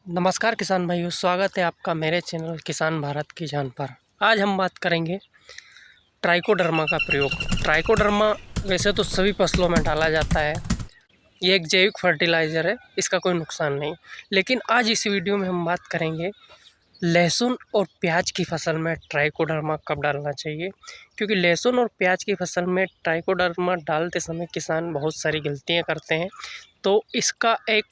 नमस्कार किसान भाइयों, स्वागत है आपका मेरे चैनल किसान भारत की जान पर। आज हम बात करेंगे ट्राइकोडर्मा का प्रयोग। ट्राइकोडर्मा वैसे तो सभी फसलों में डाला जाता है, ये एक जैविक फर्टिलाइज़र है, इसका कोई नुकसान नहीं। लेकिन आज इस वीडियो में हम बात करेंगे लहसुन और प्याज की फसल में ट्राइकोडर्मा कब डालना चाहिए, क्योंकि लहसुन और प्याज की फसल में ट्राइकोडर्मा डालते समय किसान बहुत सारी गलतियाँ करते हैं। तो इसका एक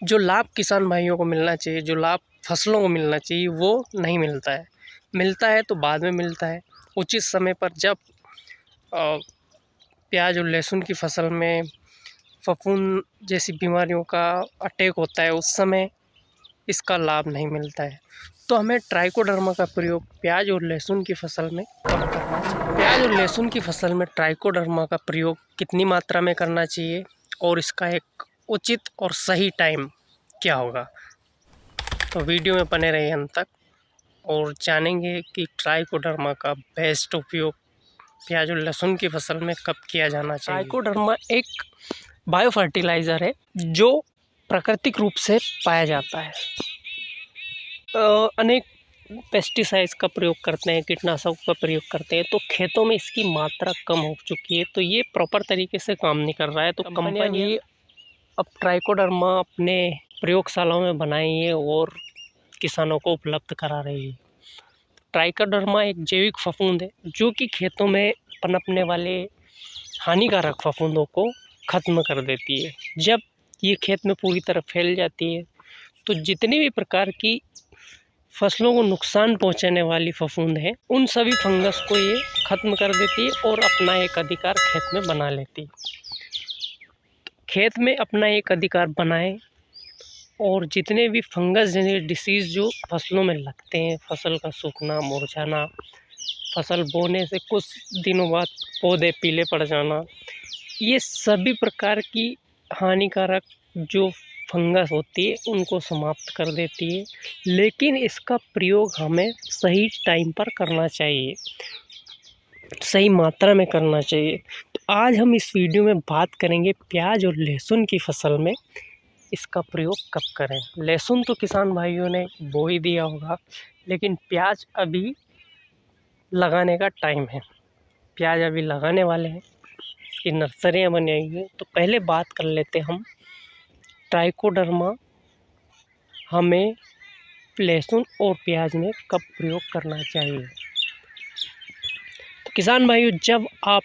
जो लाभ किसान भाइयों को मिलना चाहिए, जो लाभ फसलों को मिलना चाहिए, वो नहीं मिलता है। मिलता है तो बाद में मिलता है, उचित समय पर। जब प्याज और लहसुन की फसल में फफूंद जैसी बीमारियों का अटैक होता है, उस समय इसका लाभ नहीं मिलता है। तो हमें ट्राइकोडर्मा का प्रयोग प्याज और लहसुन की फसल में कब करना चाहिए? प्याज और लहसुन की फसल में ट्राइकोडर्मा का प्रयोग कितनी मात्रा में करना चाहिए और इसका एक उचित और सही टाइम क्या होगा? तो वीडियो में बने रहिए अंत तक और जानेंगे कि ट्राइकोडर्मा का बेस्ट उपयोग प्याज और लहसुन की फसल में कब किया जाना चाहिए। ट्राइकोडर्मा एक बायो फर्टिलाइज़र है जो प्राकृतिक रूप से पाया जाता है। अनेक पेस्टिसाइड्स का प्रयोग करते हैं, कीटनाशकों का प्रयोग करते हैं, तो खेतों में इसकी मात्रा कम हो चुकी है, तो ये प्रॉपर तरीके से काम नहीं कर रहा है। तो कंपनी अब ट्राइकोडर्मा अपने प्रयोगशालाओं में बनाई है और किसानों को उपलब्ध करा रही है। ट्राइकोडर्मा एक जैविक फफूंद है जो कि खेतों में पनपने वाले हानिकारक फफूंदों को ख़त्म कर देती है। जब ये खेत में पूरी तरह फैल जाती है तो जितनी भी प्रकार की फसलों को नुकसान पहुंचाने वाली फफूंद है, उन सभी फंगस को ये ख़त्म कर देती है और अपना एक अधिकार खेत में बना लेती है। खेत में अपना एक अधिकार बनाए और जितने भी फंगस जनित डिसीज़ जो फसलों में लगते हैं, फसल का सूखना, मुरझाना, फसल बोने से कुछ दिनों बाद पौधे पीले पड़ जाना, ये सभी प्रकार की हानिकारक जो फंगस होती है उनको समाप्त कर देती है। लेकिन इसका प्रयोग हमें सही टाइम पर करना चाहिए, सही मात्रा में करना चाहिए। तो आज हम इस वीडियो में बात करेंगे प्याज और लहसुन की फसल में इसका प्रयोग कब करें। लहसुन तो किसान भाइयों ने बो ही दिया होगा, लेकिन प्याज अभी लगाने का टाइम है। प्याज अभी लगाने वाले हैं, इसकी नर्सरियाँ बनी हुई हैं। तो पहले बात कर लेते हम ट्राइकोडर्मा हमें लहसुन और प्याज में कब प्रयोग करना चाहिए। तो किसान भाइयों, जब आप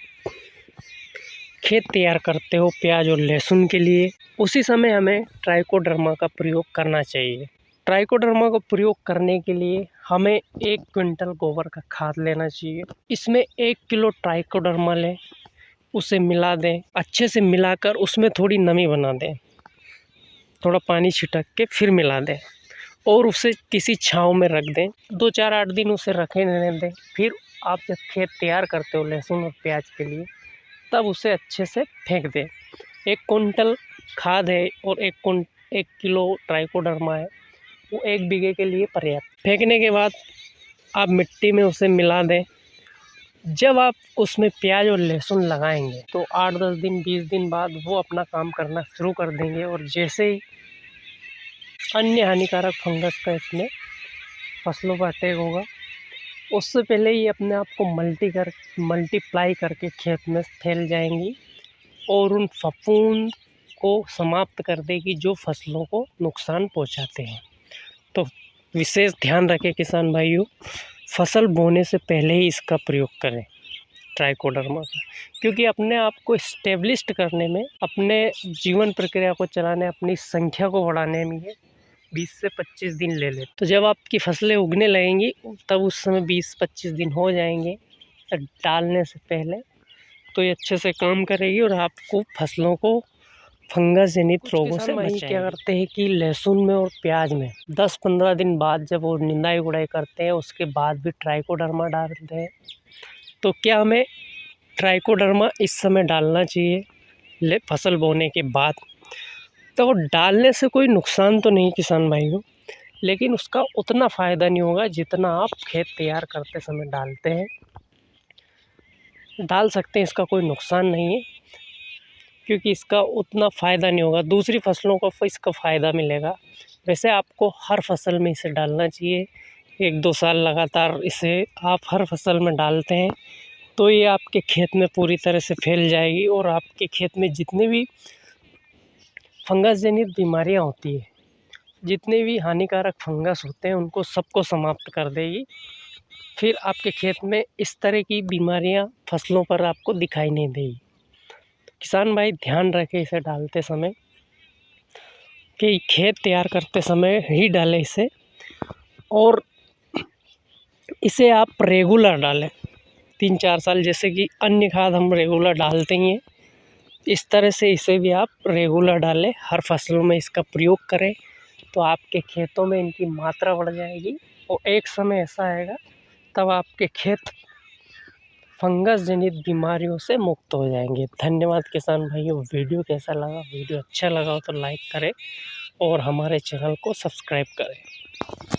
खेत तैयार करते हो प्याज और लहसुन के लिए, उसी समय हमें ट्राइकोडर्मा का प्रयोग करना चाहिए। ट्राइकोडर्मा का प्रयोग करने के लिए हमें 1 क्विंटल गोबर का खाद लेना चाहिए। इसमें 1 किलो ट्राइकोडर्मा लें, उसे मिला दें, अच्छे से मिलाकर उसमें थोड़ी नमी बना दें, थोड़ा पानी छिटक के फिर मिला दें और उसे किसी छांव में रख दें। 2-4-8 दिन उसे रखे रहने दें। फिर आप जब खेत तैयार करते हो लहसुन और प्याज के लिए, तब उसे अच्छे से फेंक दें। 1 कुंटल खाद है और 1 किलो ट्राइकोडर्मा है, वो 1 बीघे के लिए पर्याप्त। फेंकने के बाद आप मिट्टी में उसे मिला दें। जब आप उसमें प्याज और लहसुन लगाएंगे तो 8-10 दिन 20 दिन बाद वो अपना काम करना शुरू कर देंगे और जैसे ही अन्य हानिकारक फंगस का इसमें फसलों पर अटैक होगा, उससे पहले ये अपने आप को मल्टीप्लाई करके खेत में फैल जाएंगी और उन फफूंद को समाप्त कर देगी जो फसलों को नुकसान पहुंचाते हैं। तो विशेष ध्यान रखें किसान भाइयों, फसल बोने से पहले ही इसका प्रयोग करें ट्राइकोडर्मा का, क्योंकि अपने आप को इस्टेब्लिश्ड करने में, अपने जीवन प्रक्रिया को चलाने, अपनी संख्या को बढ़ाने में ये 20 से 25 दिन ले ले। तो जब आपकी फसलें उगने लगेंगी तब उस समय 20-25 दिन हो जाएंगे डालने से पहले, तो ये अच्छे से काम करेगी और आपको फसलों को फंगस जनित रोगों से बचाएगी। क्या करते हैं कि लहसुन में और प्याज में 10-15 दिन बाद जब वो निंदाई गुड़ाई करते हैं, उसके बाद भी ट्राइकोडर्मा डालते हैं। तो क्या हमें ट्राइकोडर्मा इस समय डालना चाहिए फसल बोने के बाद? तो डालने से कोई नुकसान तो नहीं किसान भाइयों, लेकिन उसका उतना फ़ायदा नहीं होगा जितना आप खेत तैयार करते समय डालते हैं। डाल सकते हैं, इसका कोई नुकसान नहीं है। क्योंकि इसका उतना फ़ायदा नहीं होगा, दूसरी फसलों को इसका फ़ायदा मिलेगा। वैसे आपको हर फसल में इसे डालना चाहिए, 1-2 साल लगातार इसे आप हर फसल में डालते हैं तो ये आपके खेत में पूरी तरह से फैल जाएगी और आपके खेत में जितने भी फंगस जनित बीमारियां होती है, जितने भी हानिकारक फंगस होते हैं उनको सबको समाप्त कर देगी। फिर आपके खेत में इस तरह की बीमारियां फसलों पर आपको दिखाई नहीं देगी। किसान भाई ध्यान रखें इसे डालते समय कि खेत तैयार करते समय ही डालें इसे, और इसे आप रेगुलर डालें 3-4 साल, जैसे कि अन्य खाद हम रेगुलर डालते ही हैं, इस तरह से इसे भी आप रेगुलर डालें, हर फसलों में इसका प्रयोग करें तो आपके खेतों में इनकी मात्रा बढ़ जाएगी और एक समय ऐसा आएगा तब आपके खेत फंगस जनित बीमारियों से मुक्त हो जाएंगे। धन्यवाद किसान भाइयों। वीडियो कैसा लगा? वीडियो अच्छा लगा हो तो लाइक करें और हमारे चैनल को सब्सक्राइब करें।